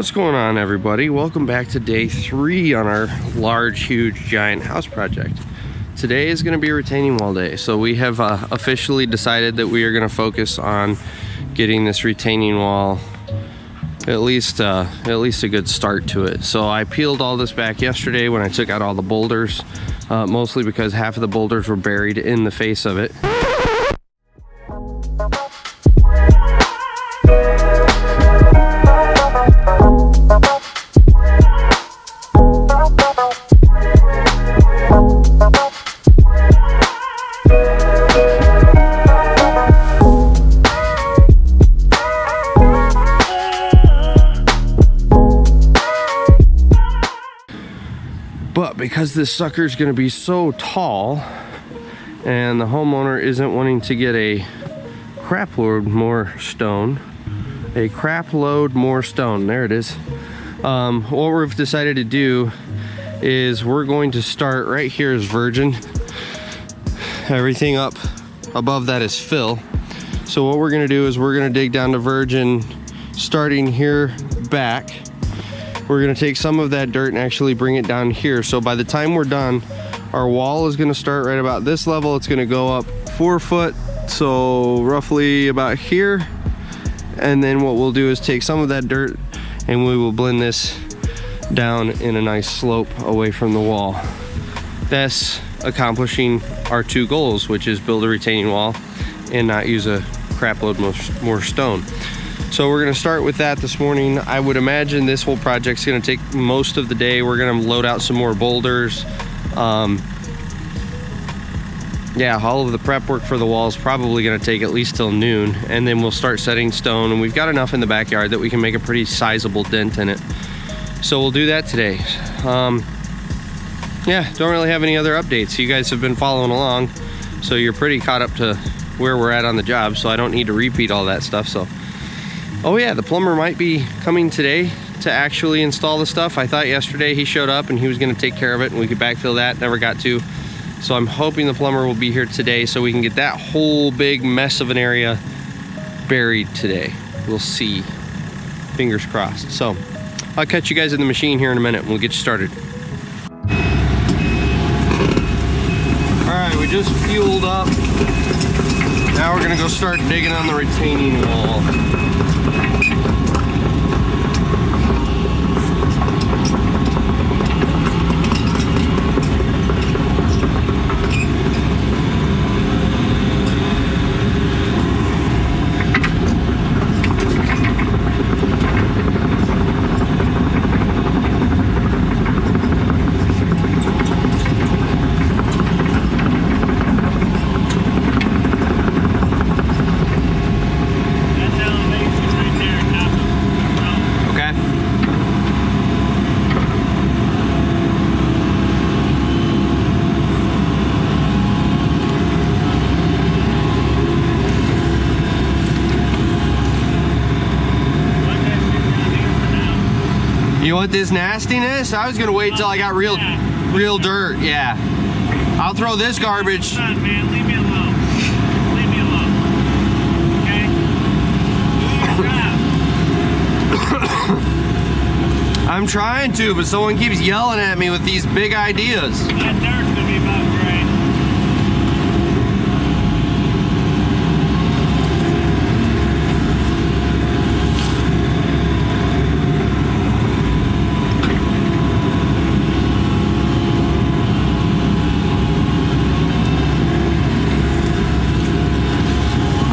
What's going on, everybody? Welcome back to day 3 on our large, huge, giant house project. Today is going to be a retaining wall day, so we have officially decided that we are going to focus on getting this retaining wall at least a good start to it. So I peeled all this back yesterday when I took out all the boulders, mostly because half of the boulders were buried in the face of it. But because this sucker is going to be so tall and the homeowner isn't wanting to get a crap load more stone, there it is. What we've decided to do is we're going to start right here as virgin. Everything up above that is fill. So what we're going to do is we're going to dig down to virgin starting here back. We're going to take some of that dirt and actually bring it down here. So by the time we're done, our wall is going to start right about this level. It's going to go up 4 foot, so roughly about here. And then what we'll do is take some of that dirt and we will blend this down in a nice slope away from the wall. That's accomplishing our 2 goals, which is build a retaining wall and not use a crap load more stone. So we're going to start with that this morning. I would imagine this whole project's going to take most of the day. We're going to load out some more boulders. Yeah, all of the prep work for the wall is probably going to take at least till noon, and then we'll start setting stone, and we've got enough in the backyard that we can make a pretty sizable dent in it. So we'll do that today. Yeah, don't really have any other updates. You guys have been following along, so you're pretty caught up to where we're at on the job, so I don't need to repeat all that stuff. So, oh yeah, the plumber might be coming today to actually install the stuff. I thought yesterday he showed up and he was going to take care of it and we could backfill that. Never got to. So I'm hoping the plumber will be here today so we can get that whole big mess of an area buried today. We'll see. Fingers crossed. So I'll catch you guys in the machine here in a minute and we'll get you started. Alright, we just fueled up. Now we're going to go start digging on the retaining wall. You want this nastiness? I was gonna wait till I got real dirt. Yeah, I'll throw this garbage. Hold on, man. Leave me alone. Leave me alone. Okay? I'm trying to, but someone keeps yelling at me with these big ideas. That dirt's gonna be about great.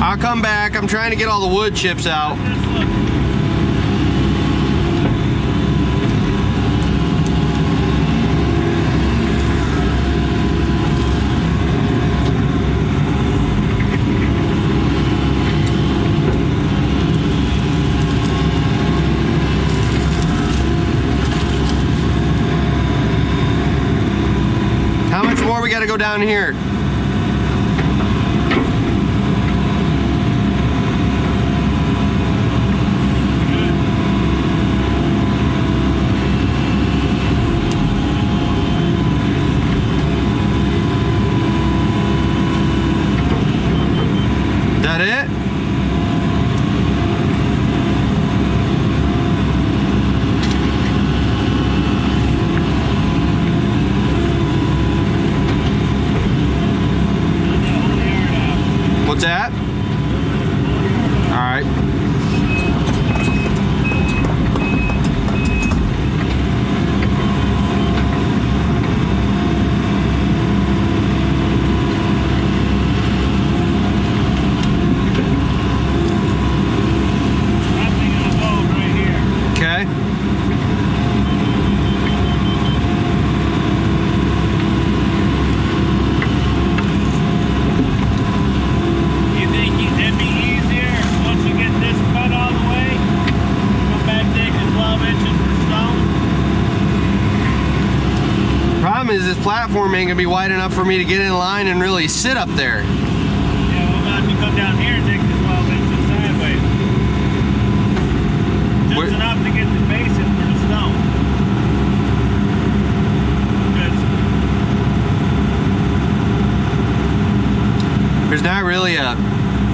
I'll come back. I'm trying to get all the wood chips out. How much more we got to go down here? What's that? All right. Is this platform ain't gonna be wide enough for me to get in line and really sit up there. Yeah, we'll have to come down here and take the 12 inches sideways. Just enough to get the base in for the stone. There's not really a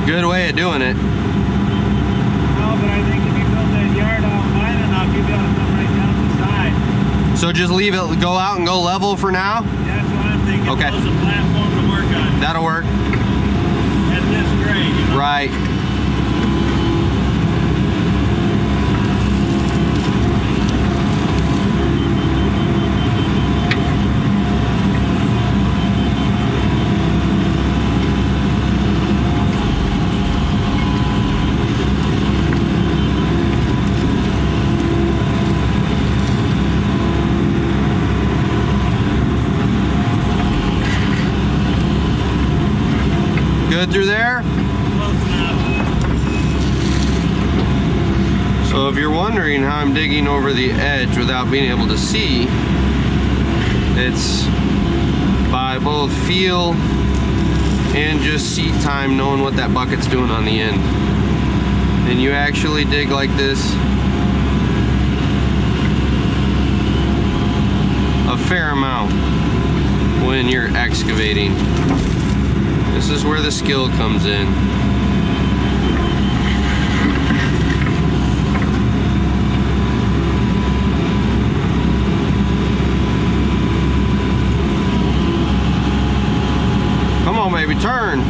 good way of doing it. No, but I think if you build that yard out wide enough, you'll be able to come right down the side. So just leave it, go out and go level for now? That's what I'm thinking. Okay. There's a platform to work on. That'll work. At this grade, you know? Right. Good through there? So if you're wondering how I'm digging over the edge without being able to see, it's by both feel and just seat time, knowing what that bucket's doing on the end. And you actually dig like this a fair amount when you're excavating. This is where the skill comes in. Come on, baby, turn.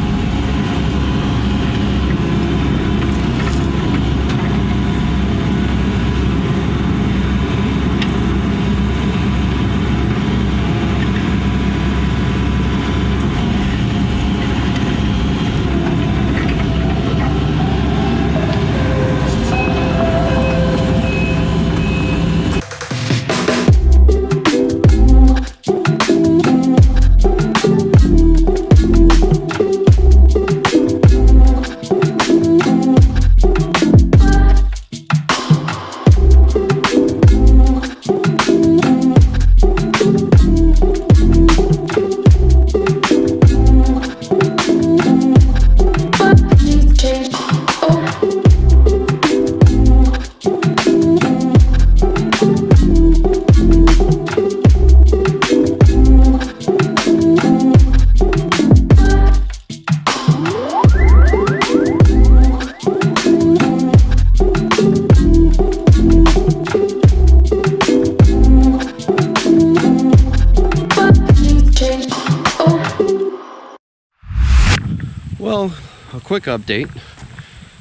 Well, a quick update.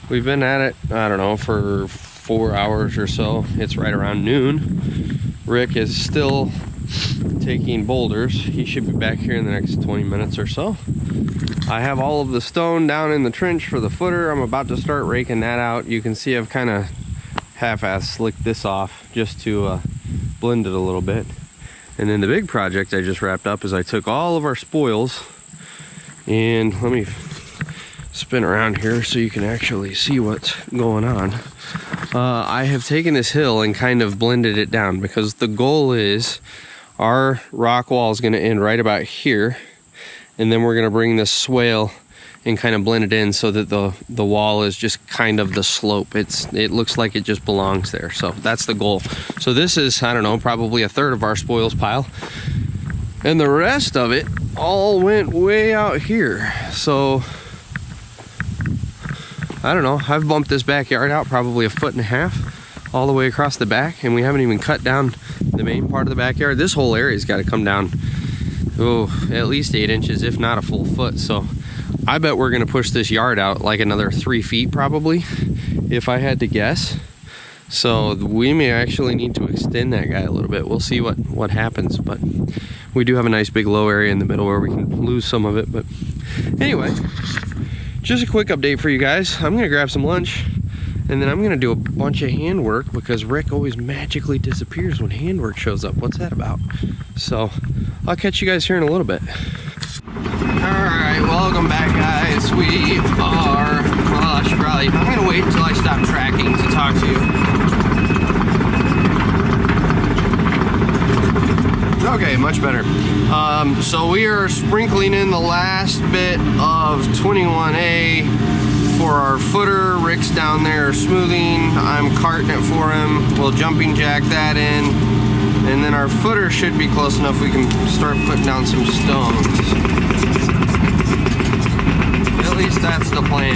We've been at it, I don't know, for 4 hours or so. It's right around noon. Rick is still taking boulders. He should be back here in the next 20 minutes or so. I have all of the stone down in the trench for the footer. I'm about to start raking that out. You can see I've kind of half-assed slicked this off just to blend it a little bit. And then the big project I just wrapped up is I took all of our spoils, and let me spin around here so you can actually see what's going on. I have taken this hill and kind of blended it down because the goal is our rock wall is going to end right about here, and then we're going to bring this swale and kind of blend it in so that the wall is just kind of the slope. It looks like it just belongs there. So that's the goal. So this is, I don't know, probably a third of our spoils pile, and the rest of it all went way out here. So I don't know, I've bumped this backyard out probably 1.5 feet all the way across the back, and we haven't even cut down the main part of the backyard. This whole area's got to come down, oh, at least 8 inches, if not a full foot. So I bet we're gonna push this yard out like another 3 feet probably, if I had to guess. So we may actually need to extend that guy a little bit. We'll see what happens, but we do have a nice big low area in the middle where we can lose some of it. But anyway, just a quick update for you guys. I'm gonna grab some lunch and then I'm gonna do a bunch of handwork because Rick always magically disappears when handwork shows up. What's that about? So I'll catch you guys here in a little bit. Alright, welcome back guys. We are, well, I'm gonna wait until I stop tracking to talk to you. Okay, much better. So we are sprinkling in the last bit of 21A for our footer. Rick's down there smoothing. I'm carting it for him. We'll jumping jack that in. And then our footer should be close enough we can start putting down some stones. At least that's the plan.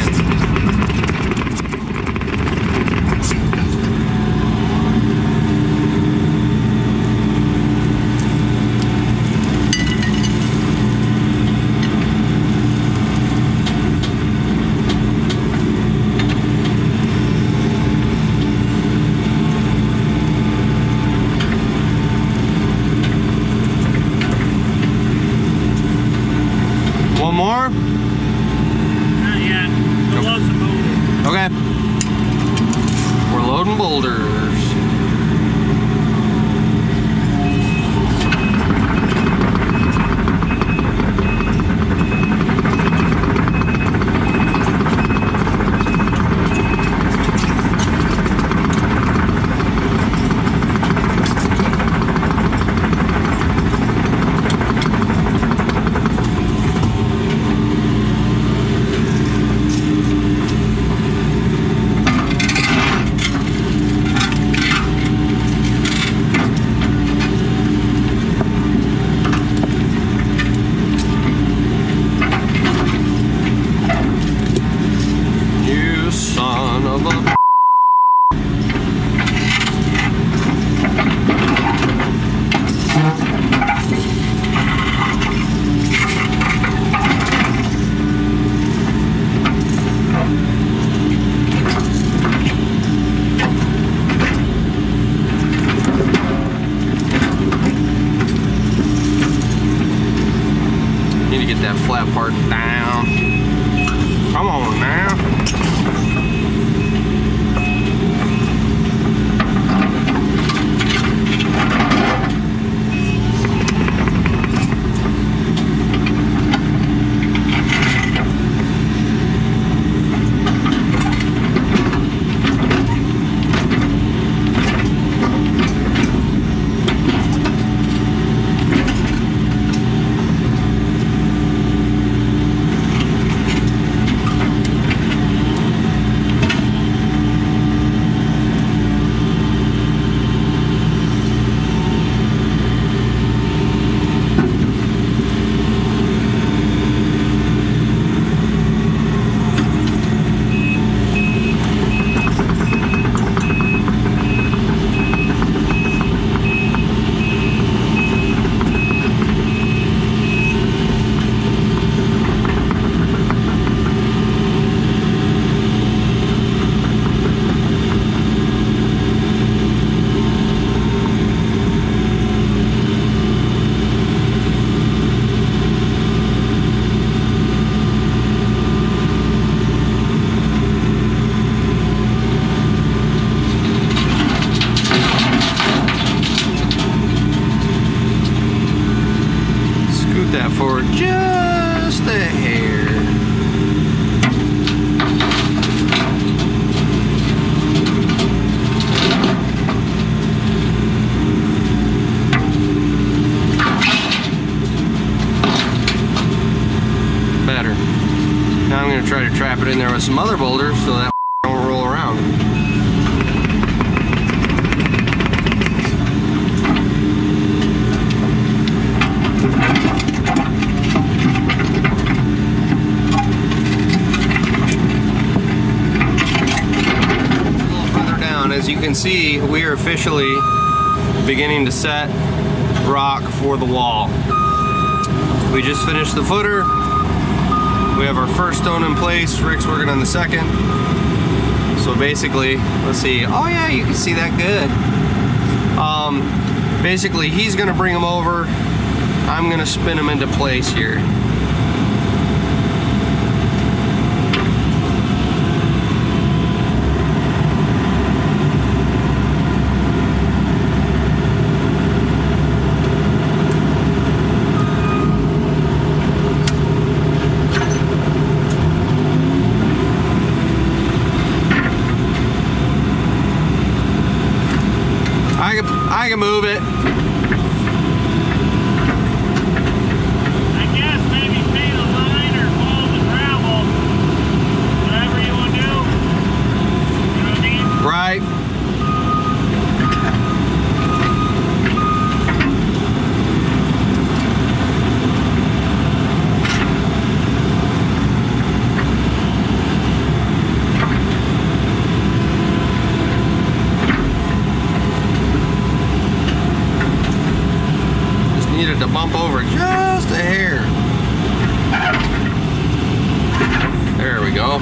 One more? Not yet. We'll load some boulders. Okay. We're loading boulders. That flat part down. Come on now. That forward just a hair. Better. Now I'm going to try to trap it in there with some other boulders so that don't roll around. As you can see, we are officially beginning to set rock for the wall. We just finished the footer. We have our first stone in place. Rick's working on the second. So basically, let's see. Oh yeah, you can see that good. Basically, he's gonna bring them over. I'm gonna spin them into place here. I can move it. I guess maybe paint a line or follow the gravel. Whatever you want to do. You know what I mean? Right. Needed to bump over just a hair. There we go.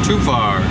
Too far.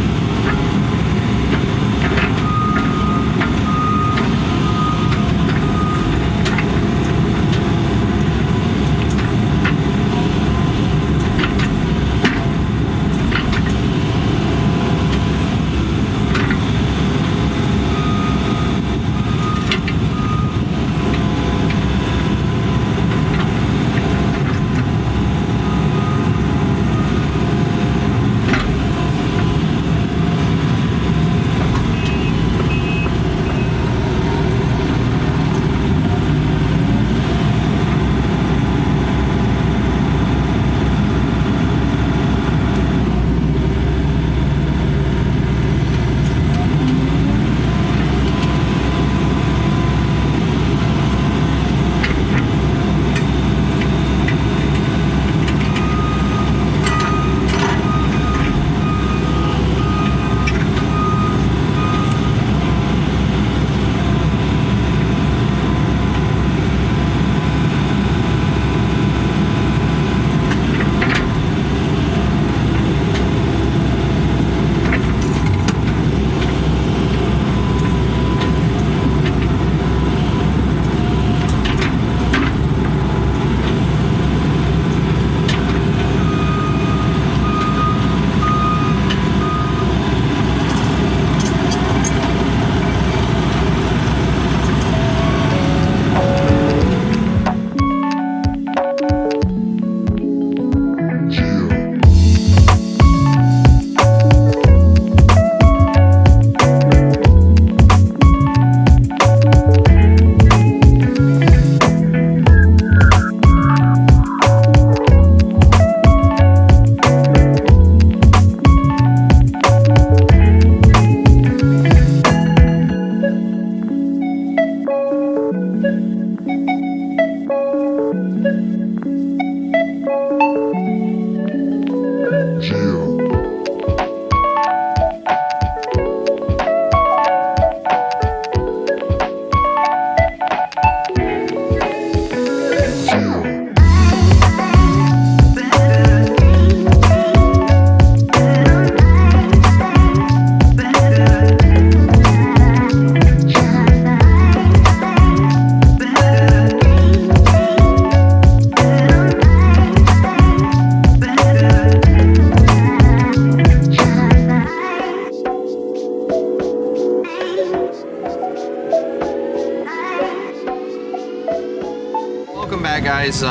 Guys,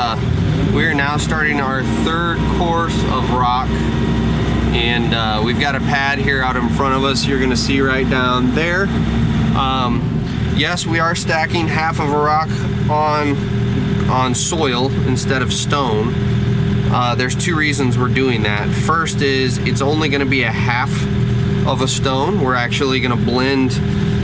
we are now starting our third course of rock, and we've got a pad here out in front of us. You're gonna see right down there. Yes, we are stacking half of a rock on soil instead of stone. There's two reasons we're doing that. First is it's only gonna be a half of a stone. We're actually gonna blend,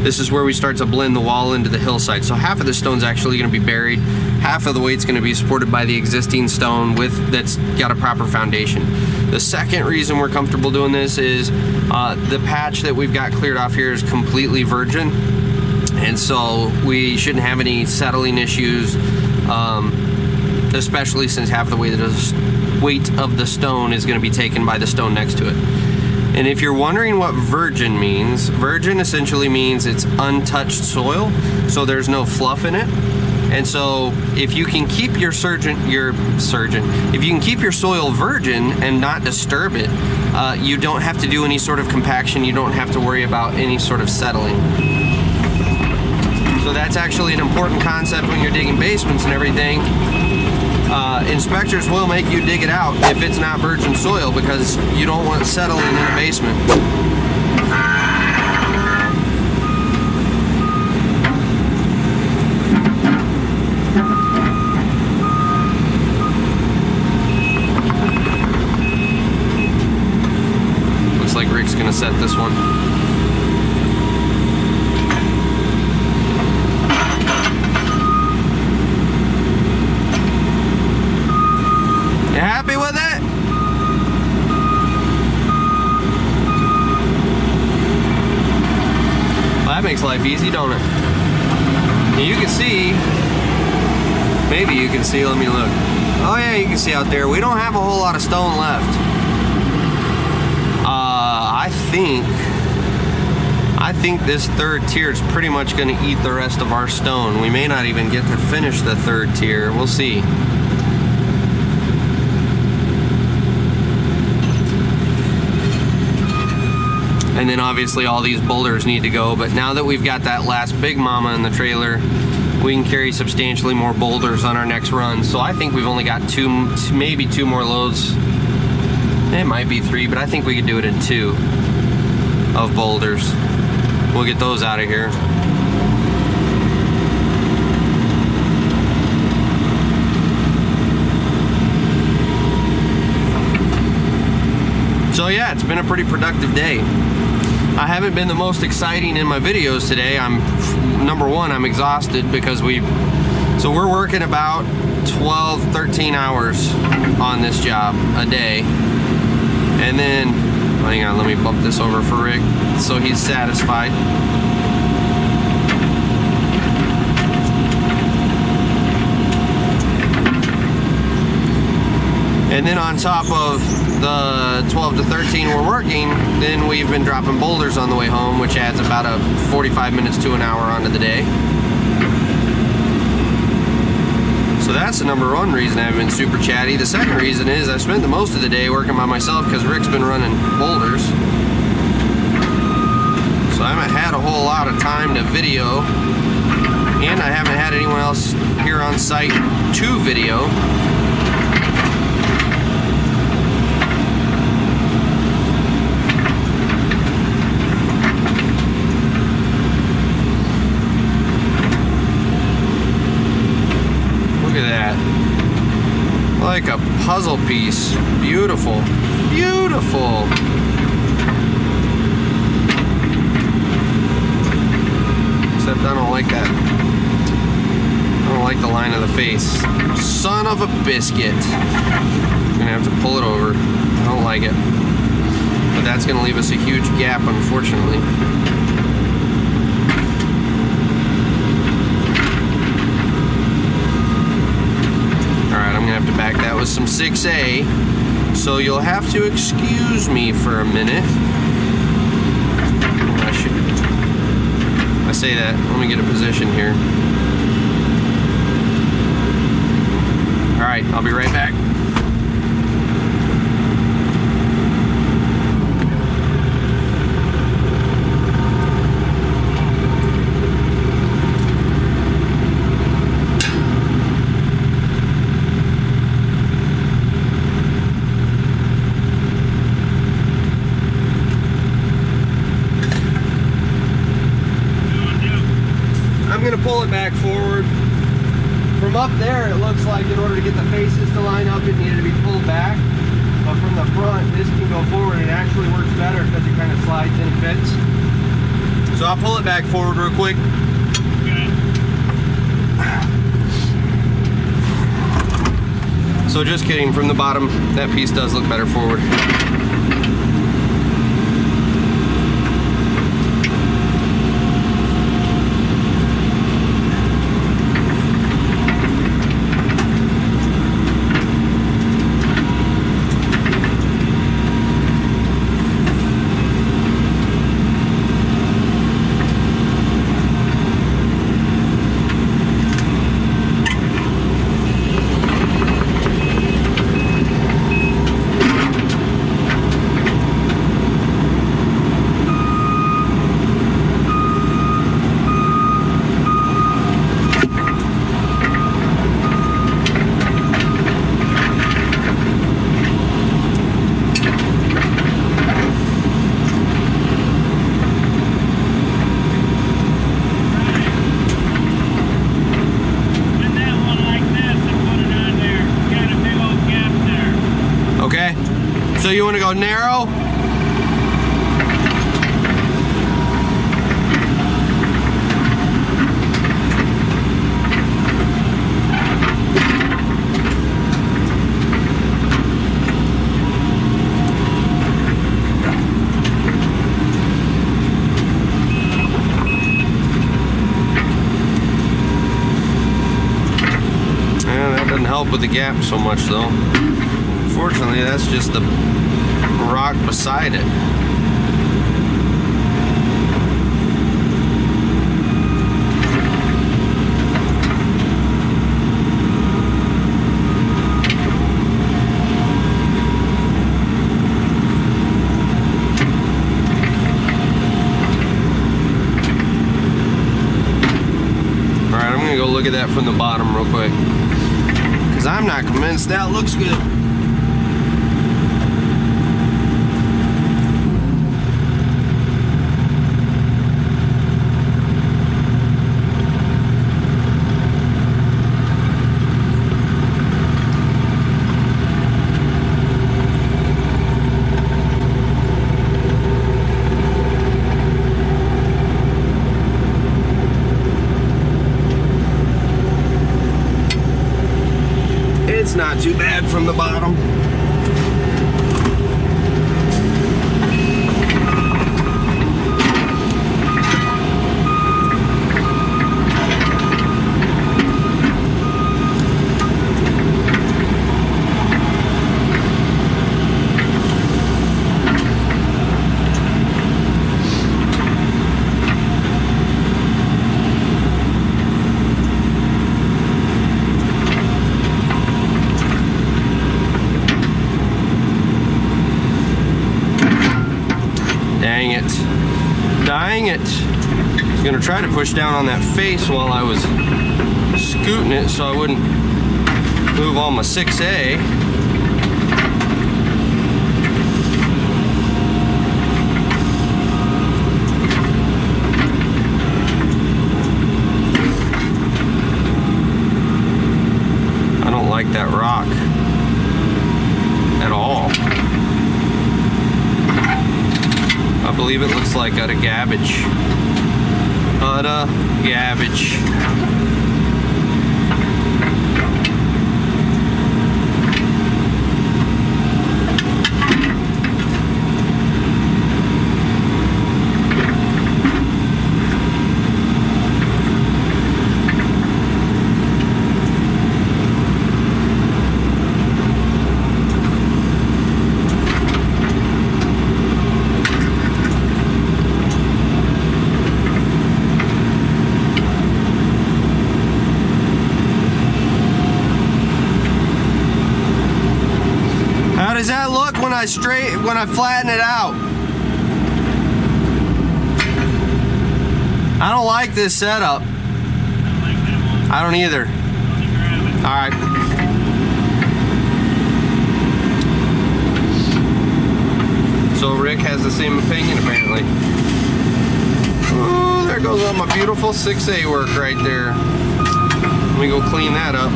this is where we start to blend the wall into the hillside. So half of the stone's actually gonna be buried. half of the weight's going to be supported by the existing stone that's got a proper foundation. The second reason we're comfortable doing this is the patch that we've got cleared off here is completely virgin, and so we shouldn't have any settling issues, especially since half the weight of the stone is going to be taken by the stone next to it. And if you're wondering what virgin means, virgin essentially means it's untouched soil, so there's no fluff in it. And so if you can keep your soil virgin and not disturb it, you don't have to do any sort of compaction. You don't have to worry about any sort of settling. So that's actually an important concept when you're digging basements and everything. Inspectors will make you dig it out if it's not virgin soil, because you don't want settling in a basement. Looks like Rick's gonna set this one. Happy with it? Well, that makes life easy, don't it? And you can see, maybe you can see, let me look. Oh yeah, you can see out there, we don't have a whole lot of stone left. I think this third tier is pretty much going to eat the rest of our stone. We may not even get to finish the third tier, we'll see. And then obviously all these boulders need to go, but now that we've got that last big mama in the trailer, we can carry substantially more boulders on our next run. So I think we've only got maybe two more loads. It might be 3, but I think we could do it in 2 of boulders. We'll get those out of here. So yeah, it's been a pretty productive day. I haven't been the most exciting in my videos today. Number one, I'm exhausted because we're working about 12, 13 hours on this job a day. And then, hang on, let me bump this over for Rick so he's satisfied. And then on top of the 12 to 13 we're working, then we've been dropping boulders on the way home, which adds about a 45 minutes to an hour onto the day. So that's the number one reason I haven't been super chatty. The second reason is I've spent the most of the day working by myself because Rick's been running boulders. So I haven't had a whole lot of time to video, and I haven't had anyone else here on site to video. Like a puzzle piece. Beautiful. Beautiful. Except I don't like that. I don't like the line of the face. Son of a biscuit. I'm gonna have to pull it over. I don't like it. But that's gonna leave us a huge gap, unfortunately. Have to back that with some 6A, so you'll have to excuse me for a minute. I say that, let me get a position here. Alright, I'll be right back. Pull it back forward. From up there, it looks like in order to get the faces to line up, it needed to be pulled back. But from the front, this can go forward. It actually works better because it kind of slides and fits. So I'll pull it back forward real quick. So just kidding, from the bottom, that piece does look better forward. So you want to go narrow? Yeah, that doesn't help with the gap so much though. Fortunately, that's just the rock beside it. Alright, I'm gonna go look at that from the bottom real quick, because I'm not convinced that looks good. It's not too bad from the bottom. Dang it. I was gonna try to push down on that face while I was scooting it so I wouldn't move on my 6A. I don't like that rock at all. I believe it looks like utter garbage. Utter garbage. How does that look when I flatten it out? I don't like this setup. I don't either. All right. So Rick has the same opinion apparently. Oh, there goes all my beautiful 6A work right there. Let me go clean that up.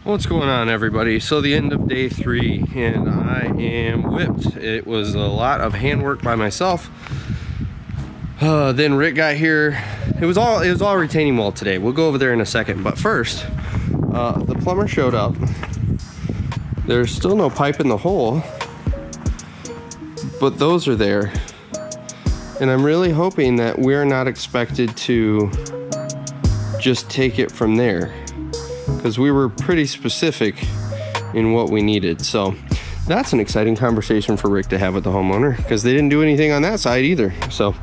What's going on, everybody? So the end of day 3 and I am whipped. It was a lot of handwork by myself. Then Rick got here. It was all retaining wall today. We'll go over there in a second. But first, the plumber showed up. There's still no pipe in the hole, but those are there. And I'm really hoping that we're not expected to just take it from there, because we were pretty specific in what we needed. So that's an exciting conversation for Rick to have with the homeowner, because they didn't do anything on that side either. So,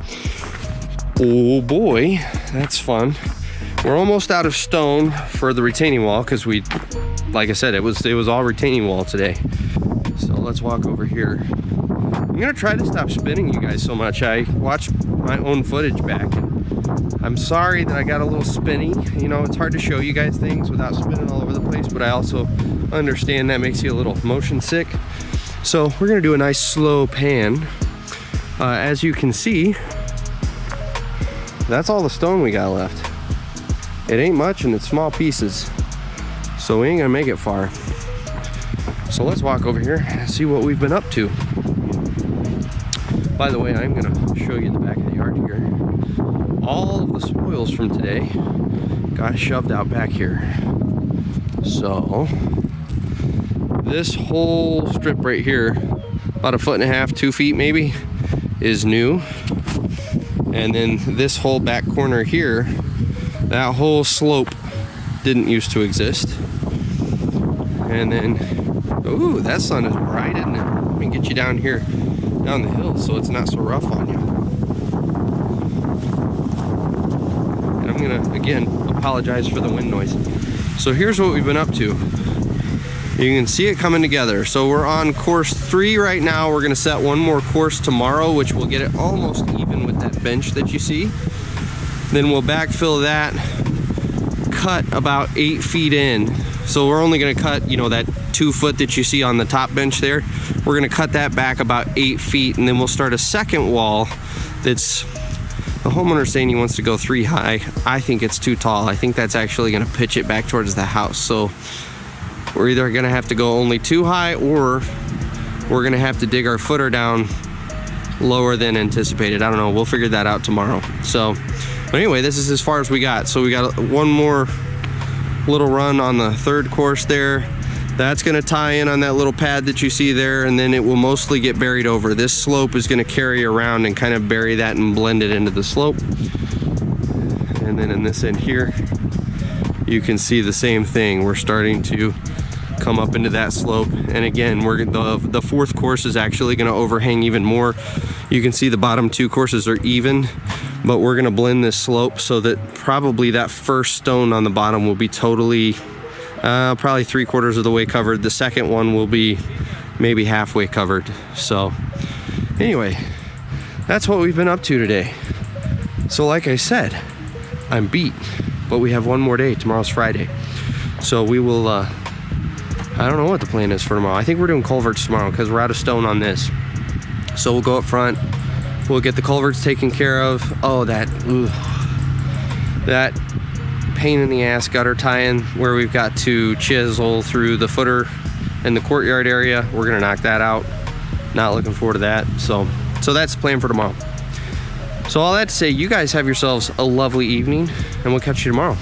oh boy, that's fun. We're almost out of stone for the retaining wall, because we, like I said, it was all retaining wall today. So let's walk over here. I'm gonna try to stop spinning you guys so much. I watched my own footage back. I'm sorry that I got a little spinny. You know, it's hard to show you guys things without spinning all over the place, but I also understand that makes you a little motion sick. So we're gonna do a nice slow pan. As you can see, that's all the stone we got left. It ain't much and it's small pieces, so we ain't gonna make it far. So let's walk over here and see what we've been up to. By the way, I'm gonna show you the back of the yard here. All of the spoils from today got shoved out back here. So this whole strip right here, about 1.5 feet, 2 feet maybe, is new. And then this whole back corner here, that whole slope didn't used to exist. And then, ooh, that sun is bright, isn't it? Let me get you down here, down the hill, so it's not so rough on you. And I'm gonna, again, apologize for the wind noise. So here's what we've been up to. You can see it coming together. So we're on course 3 right now. We're gonna set one more course tomorrow, which will get it almost even with that bench that you see. Then we'll backfill that, cut about 8 feet in. So we're only gonna cut, you know, that 2 foot that you see on the top bench there. We're gonna cut that back about 8 feet, and then we'll start a second wall that's, the homeowner's saying he wants to go 3 high. I think it's too tall. I think that's actually gonna pitch it back towards the house. So we're either gonna have to go only 2 high, or we're gonna have to dig our footer down lower than anticipated. I don't know, we'll figure that out tomorrow. So, but anyway, this is as far as we got. So we got one more little run on the 3rd course there. That's gonna tie in on that little pad that you see there, and then it will mostly get buried over. This slope is gonna carry around and kind of bury that and blend it into the slope. And then in this end here, you can see the same thing. We're starting to come up into that slope, and again, the 4th course is actually going to overhang even more. You can see the bottom 2 courses are even, but we're going to blend this slope so that probably that first stone on the bottom will be totally probably 3/4 of the way covered. The second one will be maybe halfway covered. So anyway, that's what we've been up to today. So like I said, I'm beat, but we have one more day. Tomorrow's Friday, so we will I don't know what the plan is for tomorrow. I think we're doing culverts tomorrow because we're out of stone on this. So we'll go up front, we'll get the culverts taken care of. Oh, that pain in the ass gutter tie-in where we've got to chisel through the footer in the courtyard area. We're gonna knock that out. Not looking forward to that. So that's the plan for tomorrow. So all that to say, you guys have yourselves a lovely evening, and we'll catch you tomorrow.